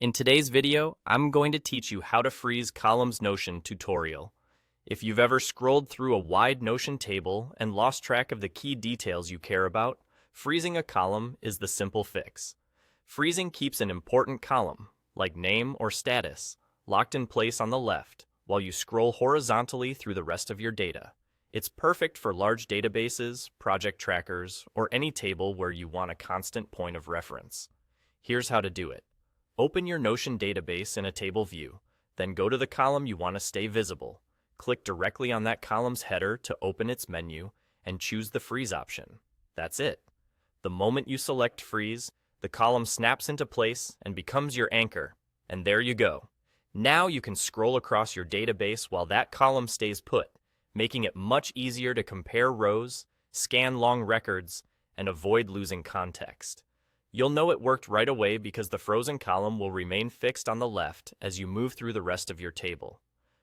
In today's video, I'm going to teach you how to freeze columns Notion tutorial. If you've ever scrolled through a wide Notion table and lost track of the key details you care about, freezing a column is the simple fix. Freezing keeps an important column, like name or status, locked in place on the left, while you scroll horizontally through the rest of your data. It's perfect for large databases, project trackers, or any table where you want a constant point of reference. Here's how to do it. Open your Notion database in a table view, then go to the column you want to stay visible. Click directly on that column's header to open its menu and choose the freeze option. That's it. The moment you select freeze, the column snaps into place and becomes your anchor. And there you go. Now you can scroll across your database while that column stays put, making it much easier to compare rows, scan long records, and avoid losing context. You'll know it worked right away because the frozen column will remain fixed on the left as you move through the rest of your table.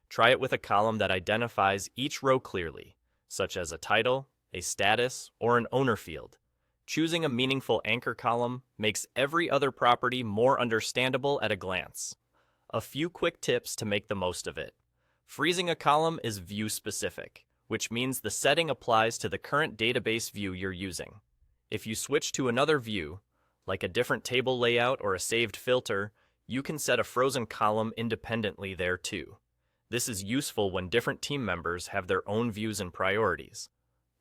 Try it with a column that identifies each row clearly, such as a title, a status, or an owner field. Choosing a meaningful anchor column makes every other property more understandable at a glance. A few quick tips to make the most of it. Freezing a column is view-specific, which means the setting applies to the current database view you're using. If you switch to another view, like a different table layout or a saved filter, you can set a frozen column independently there too. This is useful when different team members have their own views and priorities.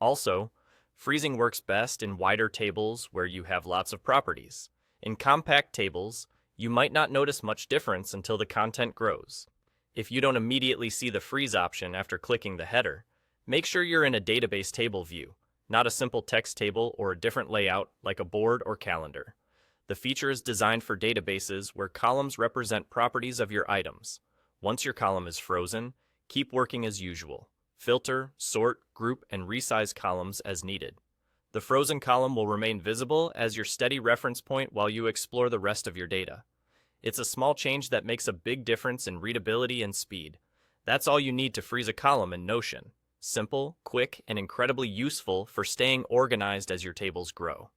Also, freezing works best in wider tables where you have lots of properties. In compact tables, you might not notice much difference until the content grows. If you don't immediately see the freeze option after clicking the header, make sure you're in a database table view, not a simple text table or a different layout like a board or calendar. The feature is designed for databases where columns represent properties of your items. Once your column is frozen, keep working as usual. Filter, sort, group, and resize columns as needed. The frozen column will remain visible as your steady reference point while you explore the rest of your data. It's a small change that makes a big difference in readability and speed. That's all you need to freeze a column in Notion. Simple, quick, and incredibly useful for staying organized as your tables grow.